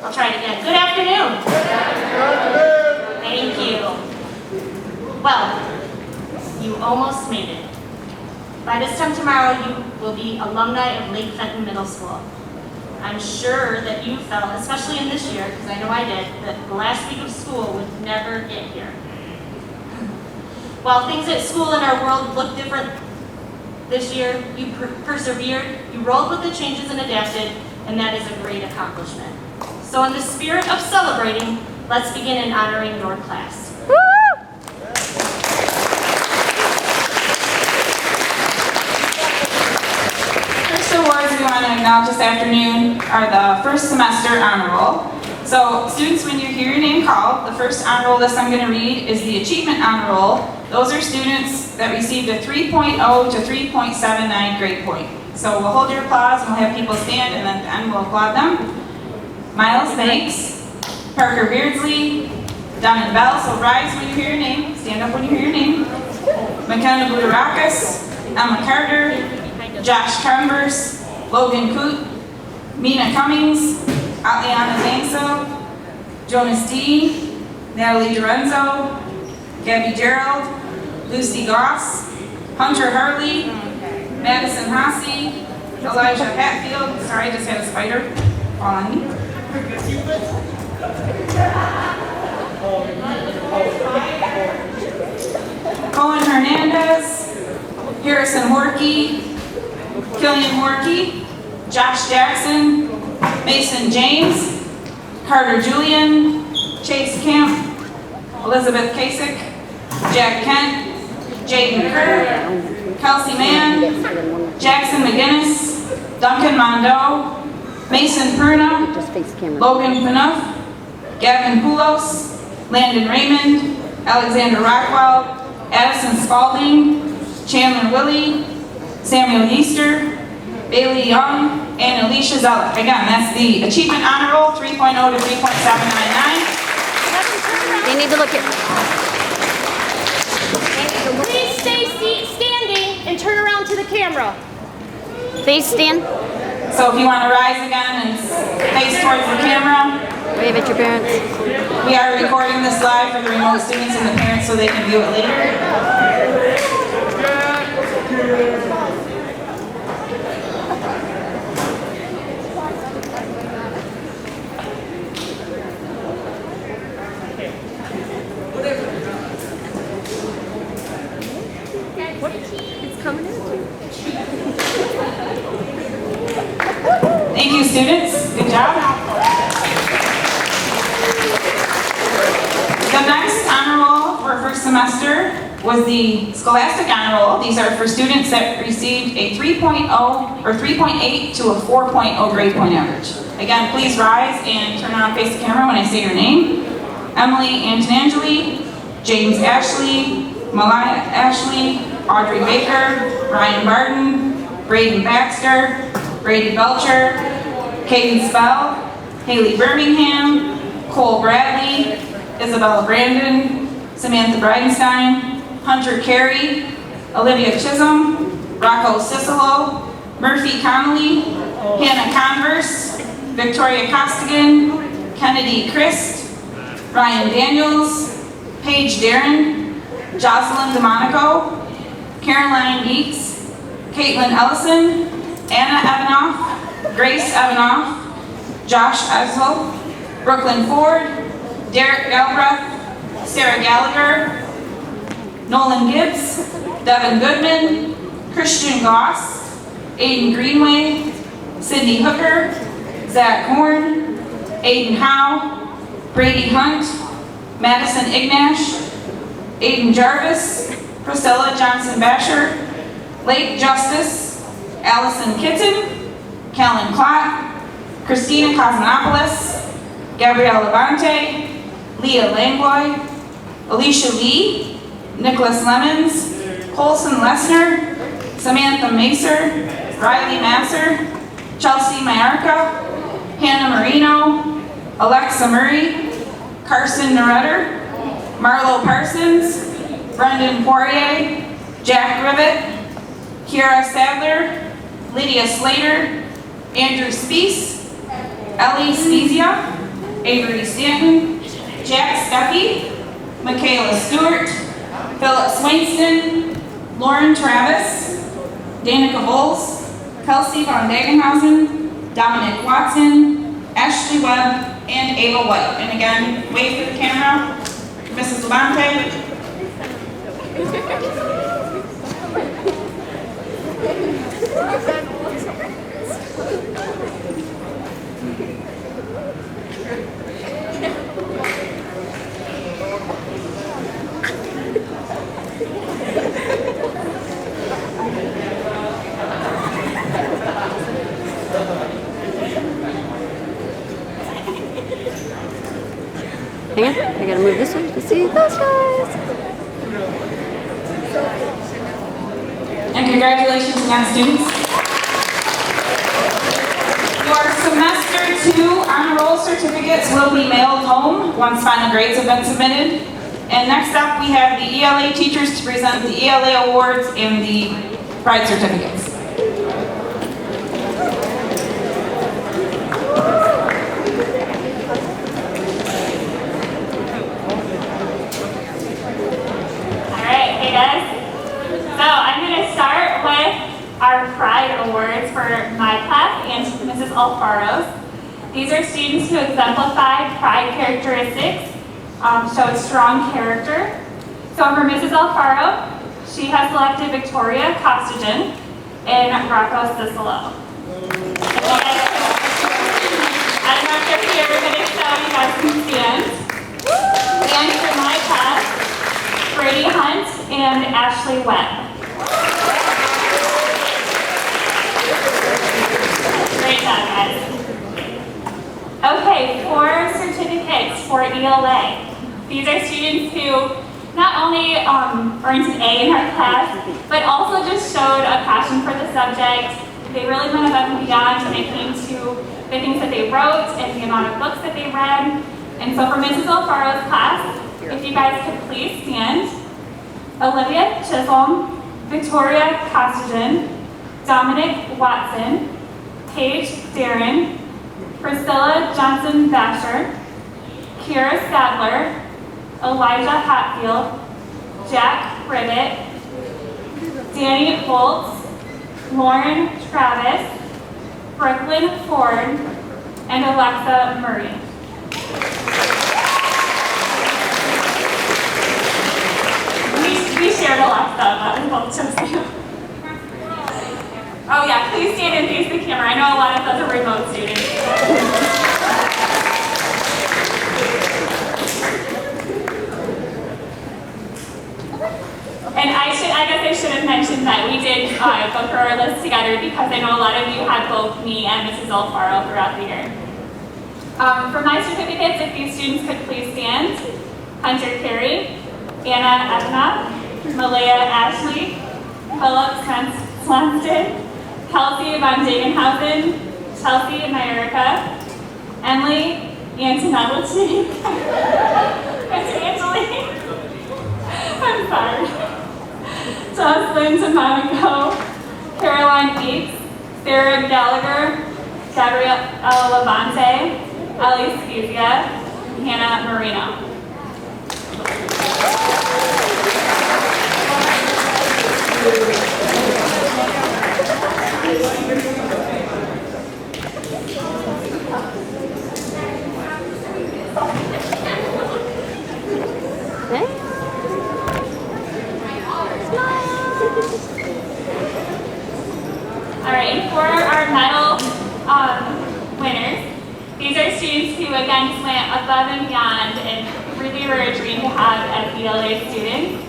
I'll try it again. Good afternoon. Thank you. Well, you almost made it. By this time tomorrow, you will be alumni of Lake Fenton Middle School. I'm sure that you felt, especially in this year, because I know I did, that the last week of school would never get here. While things at school and our world look different this year, you persevered, you rolled with the changes and adapted, and that is a great accomplishment. So in the spirit of celebrating, let's begin in honoring your class. First awards we want to acknowledge this afternoon are the first semester honor roll. So students, when you hear your name called, the first honor roll list I'm going to read is the achievement honor roll. Those are students that received a 3.0 to 3.79 grade point. So we'll hold your applause and we'll have people stand, and then at the end we'll applaud them. Miles Banks, Parker Beardsley, Donna Bell, so rise when you hear your name, stand up when you hear your name. McKenna Budarakis, Emma Carter, Josh Converse, Logan Coote, Mina Cummings, Atliana Zangsel, Jonas Dean, Natalie Dorenzo, Gabby Gerald, Lucy Goss, Hunter Harley, Madison Hasse, Elijah Hatfield, sorry I just had a spider fall on me. Cohen Hernandez, Harrison Horkey, Killian Horkey, Josh Jackson, Mason James, Carter Julian, Chase Camp, Elizabeth Kasich, Jack Kent, Jaden Kerr, Kelsey Mann, Jackson McGinnis, Duncan Mondo, Mason Perna, Logan Panoff, Gavin Poulos, Landon Raymond, Alexander Rockwell, Addison Spalding, Chandler Willie, Samuel Easter, Bailey Young, and Alicia Zellick. Again, that's the Achievement Honor Roll, 3.0 to 3.799. They need to look at. Please stay standing and turn around to the camera. Face stand. So if you want to rise again and face towards the camera. Wave at your parents. We are recording this live for the remote students and the parents so they can view it later. It's coming in. Thank you, students. Good job. The next honor roll for first semester was the Scholastic honor roll. These are for students that received a 3.0 or 3.8 to a 4.0 grade point average. Again, please rise and turn around and face the camera when I say your name. Emily Antonangeli, James Ashley, Malaya Ashley, Audrey Baker, Ryan Barton, Braden Baxter, Brady Belcher, Caden Spell, Haley Birmingham, Cole Bradley, Isabella Brandon, Samantha Bridenstine, Hunter Carey, Olivia Chisholm, Rocco Cicelo, Murphy Connolly, Hannah Converse, Victoria Costigan, Kennedy Christ, Ryan Daniels, Paige Darren, Jocelyn DeMonico, Caroline Yeats, Caitlin Ellison, Anna Evanoff, Grace Evanoff, Josh Esel, Brooklyn Ford, Derek Galbraith, Sarah Gallagher, Nolan Gibbs, Devin Goodman, Christian Goss, Aiden Greenway, Sydney Hooker, Zach Horn, Aiden Howe, Brady Hunt, Madison Ignash, Aiden Jarvis, Priscilla Johnson Basher, Lake Justice, Allison Kitten, Kellen Klott, Christina Cosmonopoulos, Gabrielle Levante, Leah Langloy, Alicia Lee, Nicholas Lemons, Colson Lesner, Samantha Macer, Riley Masser, Chelsea Mayarka, Hannah Marino, Alexa Murray, Carson Noretter, Marlo Parsons, Brendan Poirier, Jack Rivet, Kiara Sadler, Lydia Slater, Andrew Spees, Ellie Spezia, Avery Stanton, Jack Stuckey, Michaela Stewart, Philip Swainston, Lauren Travis, Danica Bowles, Kelsey von Dagenhausen, Dominic Watson, Ashley Webb, and Ava White. And again, wave for the camera, Mrs. Levante. Hang on, I gotta move this one to see those guys. And congratulations again, students. Your semester 2 honor roll certificates will be mailed home once final grades have been submitted. And next up, we have the ELA teachers to present the ELA awards and the pride certificates. Start with our Pride Awards for my class and Mrs. Alfaro's. These are students who exemplified Pride characteristics, showed strong character. So for Mrs. Alfaro, she has selected Victoria Costigan and Rocco Cicelo. I don't know if you're here, but if so, you guys can stand. And for my class, Brady Hunt and Ashley Webb. Great job, guys. Okay, for certificates for ELA. These are students who not only earned an A in our class, but also just showed a passion for the subject. They really went above and beyond when it came to the things that they wrote and the amount of books that they read. And so for Mrs. Alfaro's class, if you guys could please stand. Olivia Chisholm, Victoria Costigan, Dominic Watson, Paige Darren, Priscilla Johnson-Basher, Kira Sadler, Elijah Hatfield, Jack Ribbett, Danny Holtz, Lauren Travis, Brooklyn Ford, and Alexa Murray. We shared Alexa, but we both chose you. Oh yeah, please stand and face the camera. I know a lot of those are remote students. And I guess I should have mentioned that we did go through our list together because I know a lot of you had both me and Mrs. Alfaro throughout the year. For my certificates, if these students could please stand. Hunter Carey, Anna Evanoff, Malaya Ashley, Philip Swanston, Kelsey von Dagenhausen, Chelsea Myerica, Emily Antonucci, Angeline, I'm sorry, Jocelyn Tamamico, Caroline Eats, Sarah Gallagher, Gabrielle Levante, Ellie Scuzia, Hannah Marino. All right, and for our medal winners, these are students who again just went above and beyond and really were a dream to have as ELA students.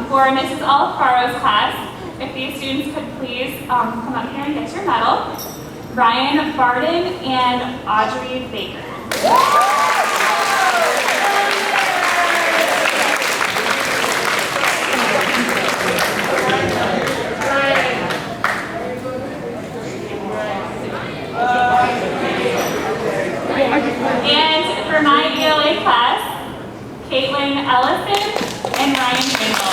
For Mrs. Alfaro's class, if these students could please come up here and get your medal. Ryan Barden and Audrey Baker. And for my ELA class, Caitlin Ellison and Ryan Dingle.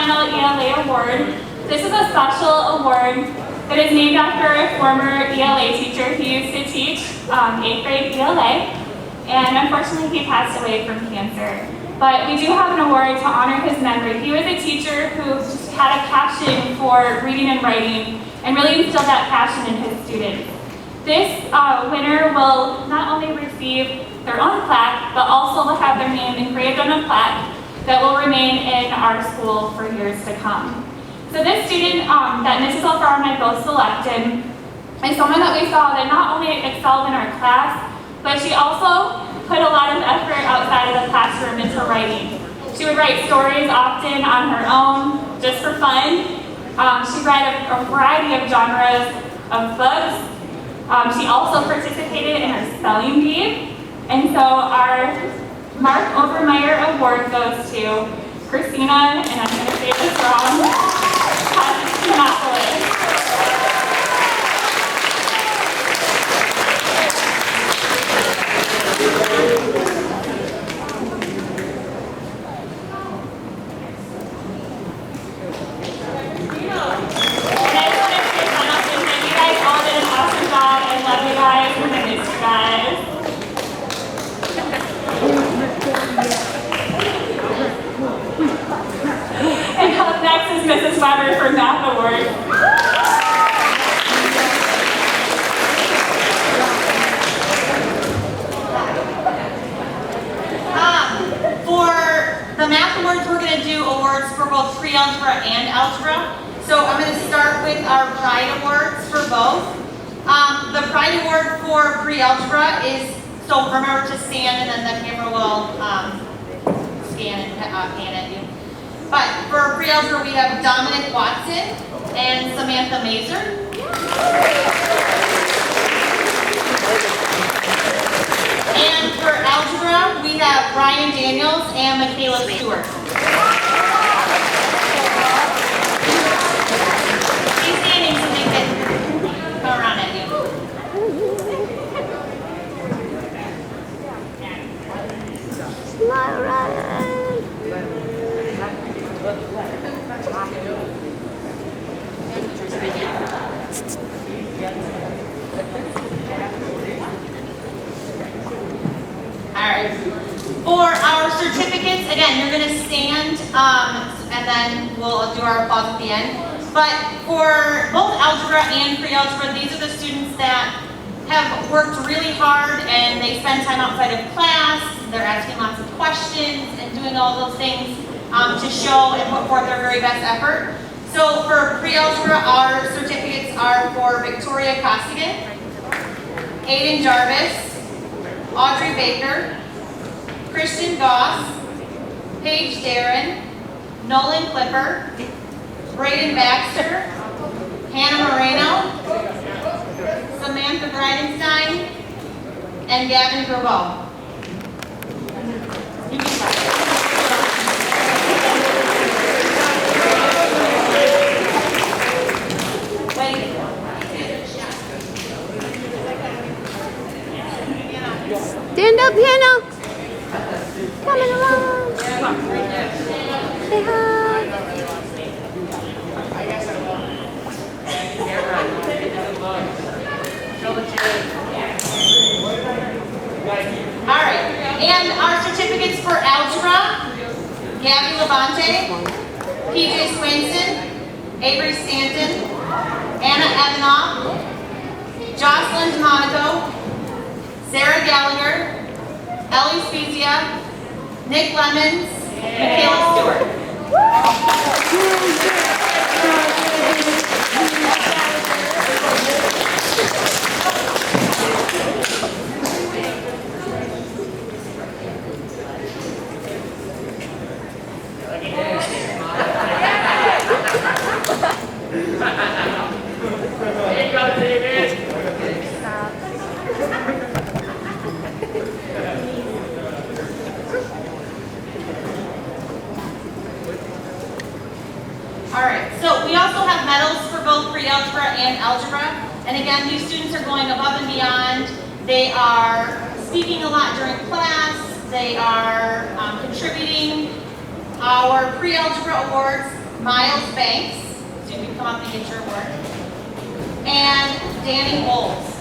final ELA award. This is a special award that is named after a former ELA teacher. He used to teach 8th grade ELA, and unfortunately he passed away from cancer. But we do have an award to honor his memory. He was a teacher who just had a passion for reading and writing and really instilled that passion in his students. This winner will not only receive their own plaque, but also will have their name engraved on a plaque that will remain in our school for years to come. So this student that Mrs. Alfaro and I both selected is someone that we saw that not only excelled in our class, but she also put a lot of effort outside of the classroom into writing. She would write stories often on her own, just for fun. She read a variety of genres of books. She also participated in her spelling bee. And so our Mark Obermeyer Award goes to Christina, and I'm going to say this wrong, And up next is Mrs. Weber for Math Award. For the Math Awards, we're going to do awards for both pre-algebra and algebra. So I'm going to start with our Pride Awards for both. The Pride Award for pre-algebra is, so remember to stand and then the camera will scan and pan at you. But for pre-algebra, we have Dominic Watson and Samantha Mazer. And for algebra, we have Ryan Daniels and Michaela Stewart. He's standing so they can come around at you. Alright. For our certificates, again, you're going to stand and then we'll do our applause at the end. But for both algebra and pre-algebra, these are the students that have worked really hard and they spend time outside of class. They're asking lots of questions and doing all those things to show and put forth their very best effort. So for pre-algebra, our certificates are for Victoria Costigan, Aiden Jarvis, Audrey Baker, Christian Goss, Paige Darren, Nolan Clipper, Braden Baxter, Hannah Moreno, Samantha Bridenstine, and Gavin Gerbeau. Stand up, Hannah. Coming along. Say hi. All right, and our certificates for algebra, Gabby Levante, PJ Swainson, Avery Stanton, Anna Evanoff, Jocelyn DeMonico, Sarah Gallagher, Ellie Spezia, Nick Lemons, Michaela Stewart. There you go, David. All right, so we also have medals for both pre-algebra and algebra. And again, these students are going above and beyond. They are speaking a lot during class. They are contributing. Our pre-algebra awards Miles Banks, so you can come up and get your award, and Danny Olds.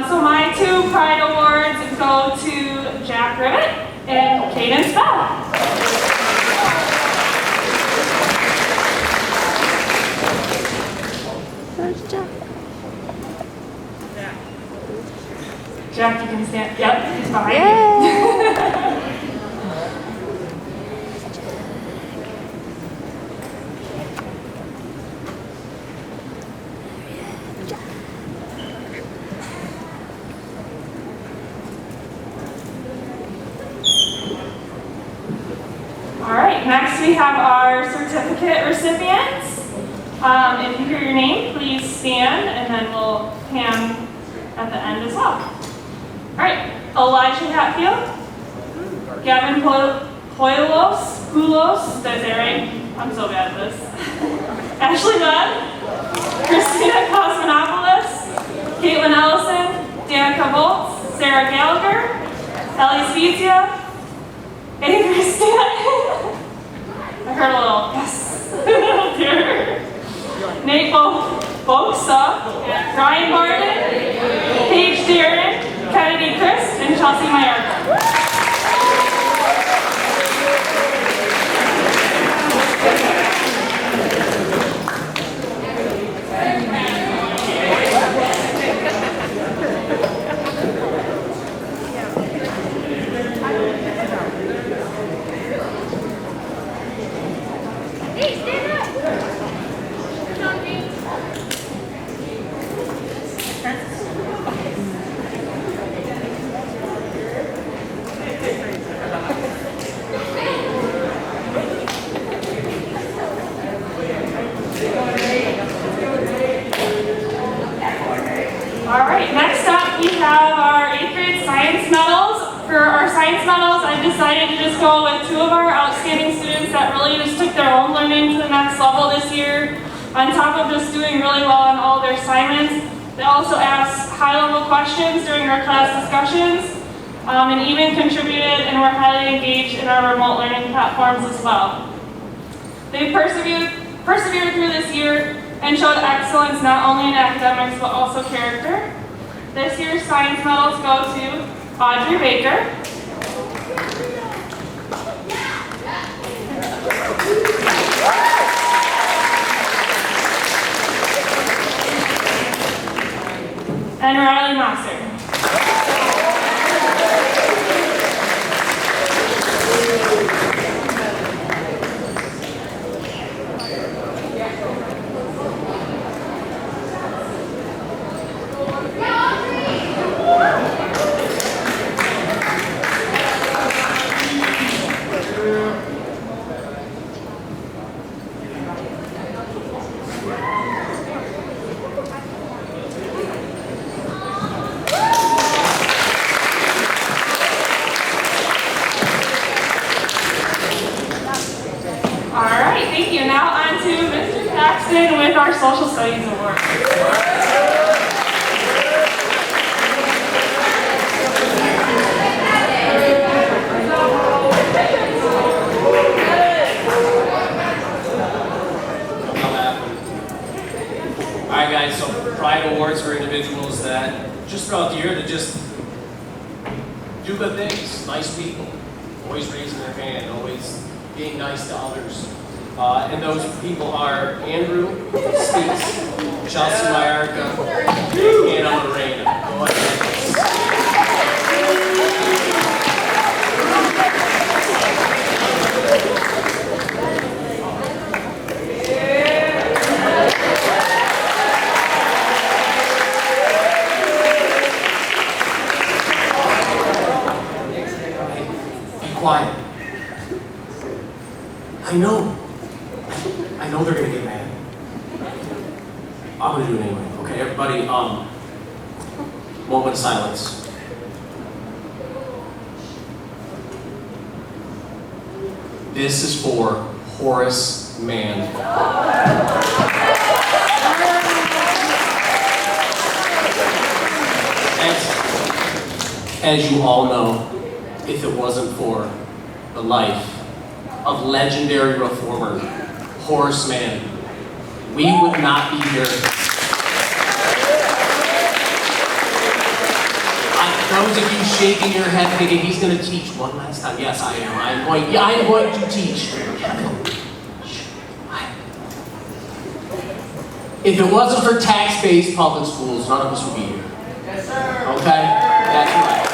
So my 2 Pride Awards go to Jack Ribbit and Caden Spell. Where's Jack? Jack, you can stand. Yep, he's behind you. Next, we have our certificate recipients. If you hear your name, please stand, and then we'll hand at the end as well. All right, Elijah Hatfield, Gavin Poulos, did I say it right? I'm so bad at this. Ashley Dunn, Christina Cosmonopoulos, Caitlin Ellison, Danica Volz, Sarah Gallagher, Ellie Spezia, Avery Stanton. I heard a little yes. Nate Boxa, Ryan Martin, Paige Darren, Kennedy Chris, and Chelsea Meyer. All right, next up we have our 8th grade science medals. For our science medals, I decided to just go with 2 of our outstanding students that really just took their own learning to the next level this year. On top of just doing really well on all their assignments, they also asked high-level questions during our class discussions, and even contributed and were highly engaged in our remote learning platforms as well. They persevered through this year and showed excellence not only in academics but also character. This year's science medals go to Audrey Baker, and Riley Master. pride awards for individuals that just throughout the year that just do good things, nice people, always raising their hand, always being nice to others. And those people are Andrew Speaks, Chelsea Mayarka, and Anna Lorena. Go ahead. Be quiet. I know they're gonna get mad. I'm gonna do it anyway. Okay, everybody, moment of silence. This is for Horace Mann. As you all know, if it wasn't for the life of legendary reformer Horace Mann, we would not be here. Those of you shaking your head thinking he's going to teach one last time. Yes, I am. I am going to teach. If it wasn't for tax-based public schools, none of us would be here. Yes, sir. Okay? That's right.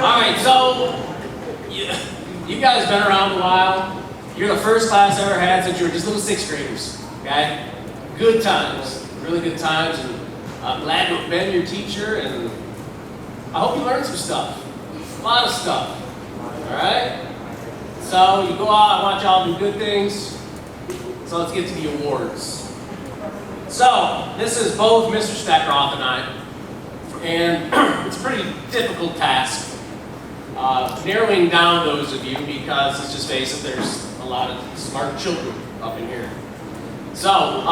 All right, so you guys been around a while. You're the first class I ever had since you were just little sixth graders. Okay? Good times, really good times, and I'm glad to have been your teacher, and I hope you learned some stuff, a lot of stuff, all right? So you go out, I want y'all to do good things, so let's get to the awards. So, this is both Mr. Stackroth and I, and it's a pretty difficult task, narrowing down those of you, because let's just face it, there's a lot of smart children up in here. So,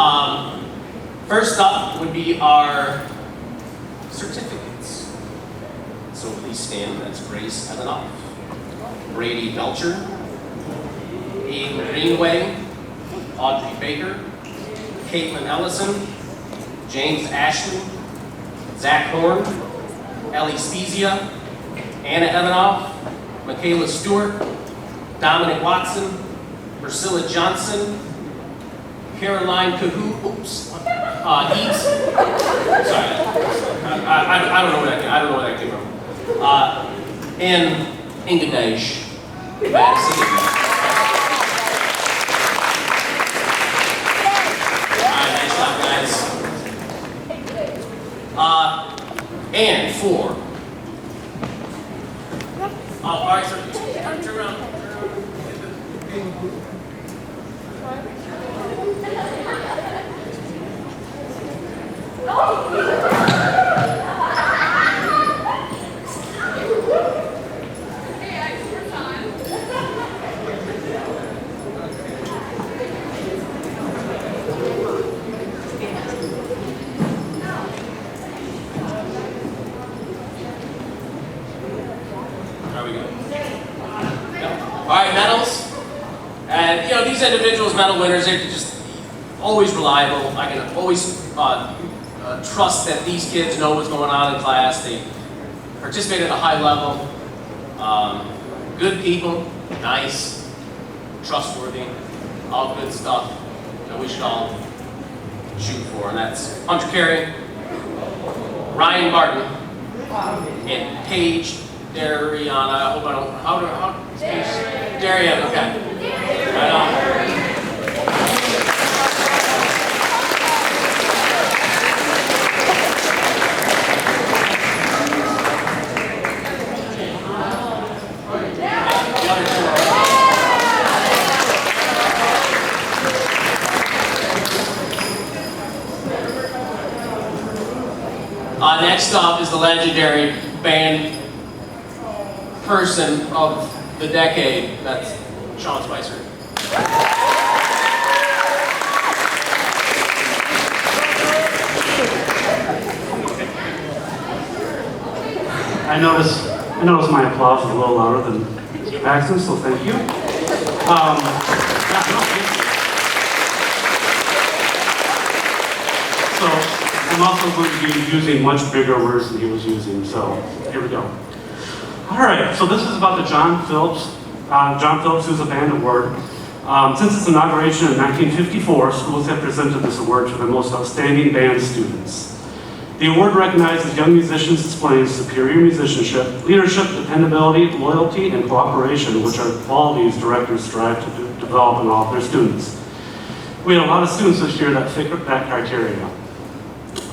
first up would be our certificates. So please stand. That's Grace Evanoff, Brady Belcher, Aiden Greenway, Audrey Baker, Caitlin Ellison, James Ashley, Zach Horn, Ellie Spezia, Anna Evanoff, Michaela Stewart, Dominic Watson, Priscilla Johnson, Caroline Cahoo, oops, Eats. Sorry, I don't know where that came from. And Engadesh, Madison. Alright, nice job, guys. And for, alright, turn around. There we go. All right, medals. And you know, these individuals, medal winners, they're just always reliable. I can always trust that these kids know what's going on in class. They participate at a high level. Good people, nice, trustworthy, all good stuff that we should all shoot for. And that's Hunter Carey, Ryan Martin, and Paige Dariana. I hope I don't. How Paige Dariana? Okay. Right on. Next up is the legendary band person of the decade. That's Sean Spicer. I notice my applause is a little louder than Mr. Paxton, so thank you. So I'm also going to be using much bigger words than he was using, so here we go. All right, so this is about the John Phillips Sousa Band Award. Since its inauguration in 1954, schools have presented this award to the most outstanding band students. The award recognizes young musicians displaying superior musicianship, leadership, dependability, loyalty, and cooperation, which are qualities directors strive to develop in all of their students. We had a lot of students this year that fit that criteria.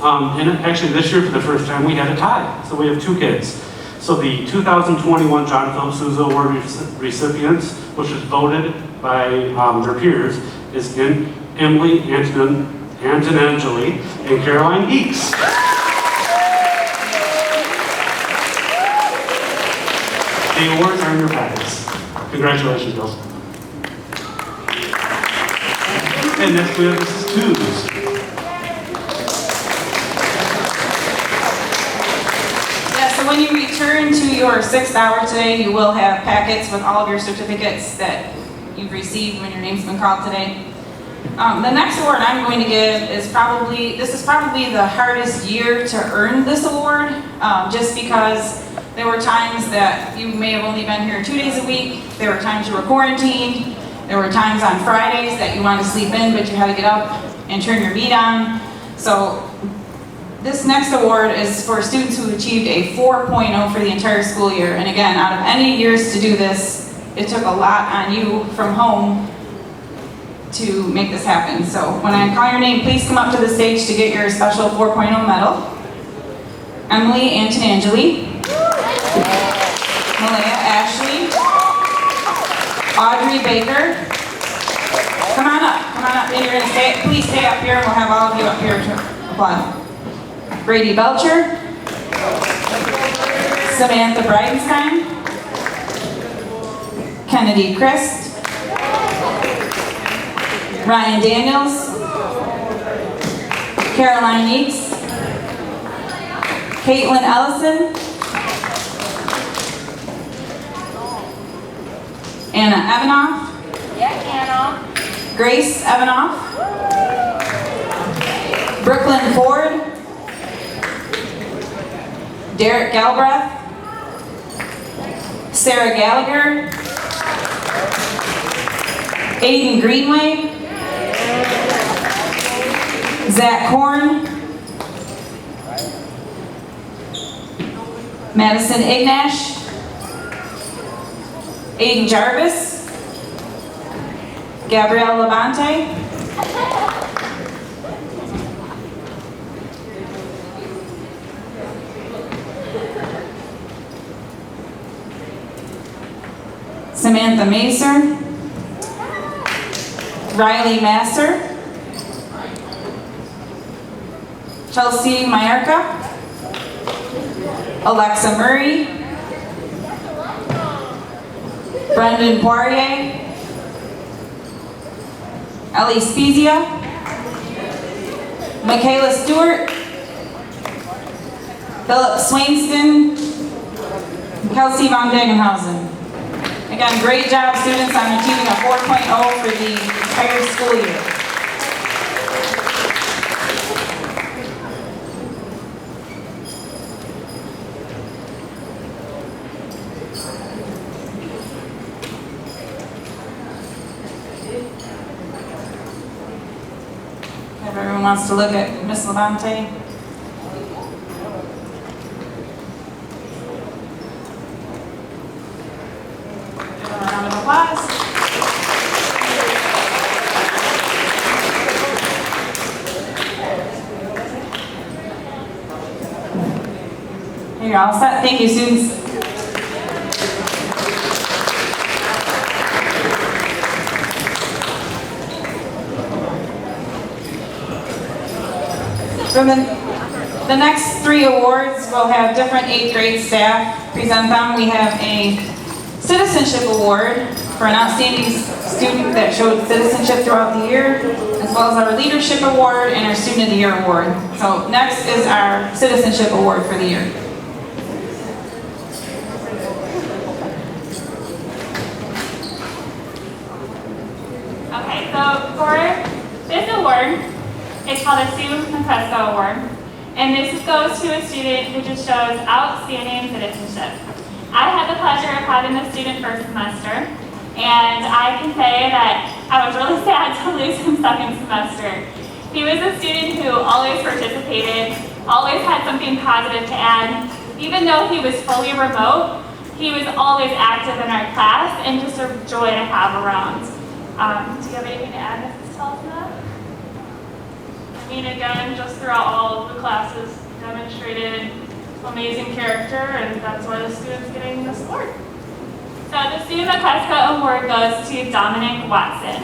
And actually this year, for the first time, we had a tie. So we have 2 kids. So the 2021 John Phillips Sousa Award recipients, which is voted by their peers, is Emily Antonangeli and Caroline Eeks. The awards are in your packets. Congratulations, girls. And next we have Mrs. Twos. So when you return to your 6th hour today, you will have packets with all of your certificates that you've received when your name's been called today. The next award I'm going to give is probably the hardest year to earn this award, just because there were times that you may have only been here 2 days a week, there were times you were quarantined, there were times on Fridays that you wanted to sleep in but you had to get up and turn your beat on. So this next award is for students who achieved a 4.0 for the entire school year. And again, out of any years to do this, it took a lot on you from home to make this happen. So when I call your name, please come up to the stage to get your special 4.0 medal. Emily Antonangeli, Malaya Ashley, Audrey Baker. Come on up, and you're gonna please stay up here and we'll have all of you up here to applaud. Brady Belcher, Samantha Bridenstine, Kennedy Christ, Ryan Daniels, Caroline Eeks, Caitlin Ellison, Anna Evanoff, Grace Evanoff, Brooklyn Ford, Derek Galbraith, Sarah Gallagher, Aiden Greenway, Zach Horn, Madison Ignash, Aiden Jarvis, Gabrielle Levante, Samantha Macer, Riley Masser, Chelsea Mayarka, Alexa Murray, Brendan Poirier, Ellie Spezia, Michaela Stewart, Philip Swainston, Kelsey Von Degenhausen. Again, great job, students, on achieving a 4.0 for the entire school year. If everyone wants to look at Miss Levante. Round of applause. Here you're all set. Thank you, students. For the next 3 awards, we'll have different 8th grade staff present them. We have a Citizenship Award for an outstanding student that showed citizenship throughout the year, as well as our Leadership Award and our Student of the Year Award. So next is our Citizenship Award for the year. so for this award, it's called a Sue McCresco Award. And this goes to a student who just shows outstanding citizenship. I had the pleasure of having this student first semester, and I can say that I was really sad to lose him second semester. He was a student who always participated, always had something positive to add. Even though he was fully remote, he was always active in our class and just a joy to have around. Do you have anything to add, Mrs. Tulsa? I mean, again, just throughout all of the classes, demonstrated amazing character, and that's why the student's getting this award. So the Sue McCresco Award goes to Dominic Watson.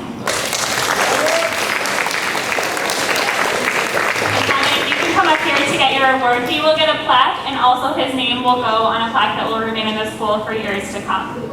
And you can come up here to get your award. He will get a plaque, and also his name will go on a plaque that will remain in the school for years to come.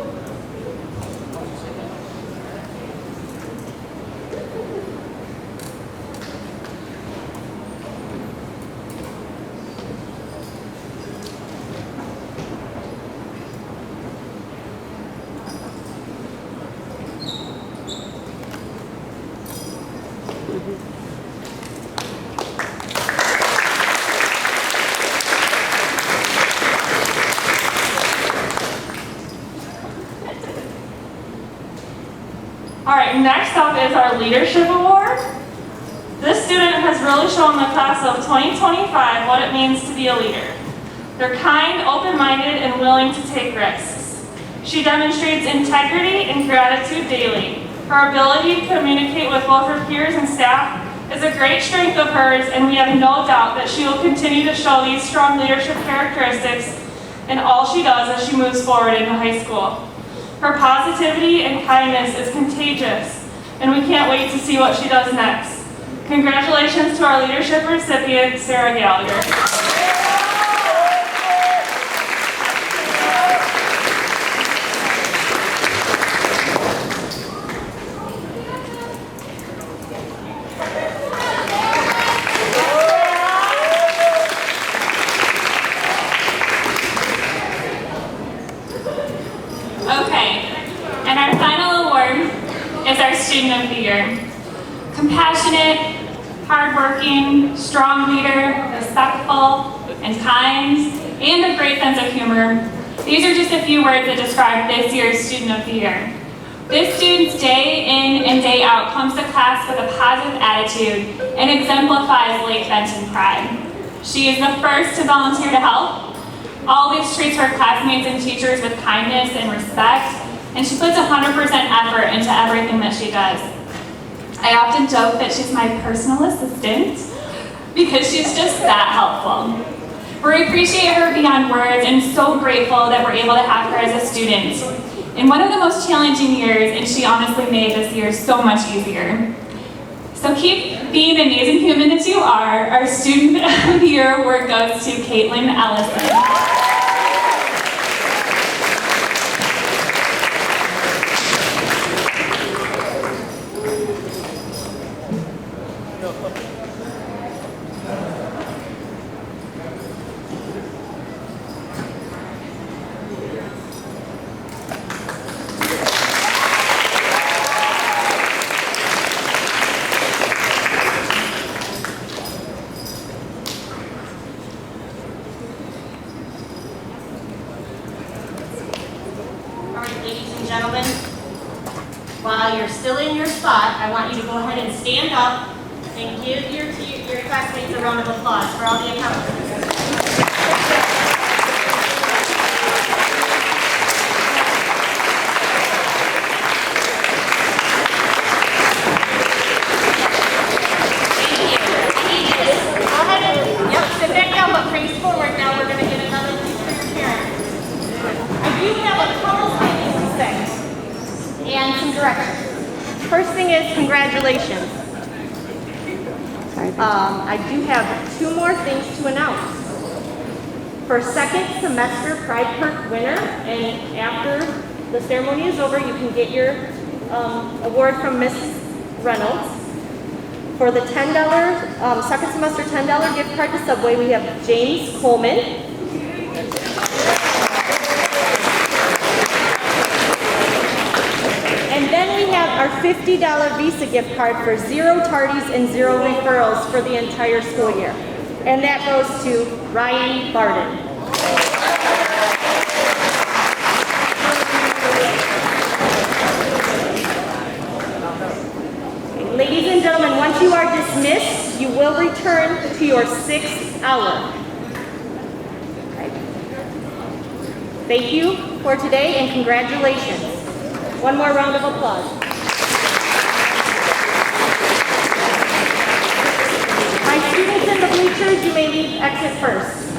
All right, next up is our Leadership Award. This student has really shown the class of 2025 what it means to be a leader. They're kind, open-minded, and willing to take risks. She demonstrates integrity and gratitude daily. Her ability to communicate with both her peers and staff is a great strength of hers, and we have no doubt that she will continue to show these strong leadership characteristics in all she does as she moves forward into high school. Her positivity and kindness is contagious, and we can't wait to see what she does next. Congratulations to our leadership recipient, Sarah Gallagher. Okay, and our final award is our Student of the Year. Compassionate, hardworking, strong leader, respectful, and kind, and a great sense of humor. These are just a few words that describe this year's Student of the Year. This student's day in and day out comes to class with a positive attitude and exemplifies Lake Fenton pride. She is the first to volunteer to help, always treats her classmates and teachers with kindness and respect, and she puts 100% effort into everything that she does. I often joke that she's my personal assistant because she's just that helpful. We appreciate her beyond words and so grateful that we're able to have her as a student in one of the most challenging years, and she honestly made this year so much easier. So keep being the amazing human that you are. Our Student of the Year award goes to Caitlin Ellison. Gentlemen, while you're still in your spot, I want you to go ahead and stand up and give your classmates a round of applause for all the accomplishments. Go ahead and sit back down, but face forward. Now we're going to get another piece for your parents. I do have a couple things to say and some directions. First thing is congratulations. I do have two more things to announce. For second semester Pride Perk winner, and after the ceremony is over, you can get your award from Mrs. Reynolds. For the $10, second semester $10 gift card to Subway, we have James Coleman. And then we have our $50 Visa gift card for 0 tardies and 0 referrals for the entire school year. And that goes to Ryan Barden. Ladies and gentlemen, once you are dismissed, you will return to your 6th hour. Okay. Thank you for today and congratulations. One more round of applause. My students in the bleachers, you may leave exit first.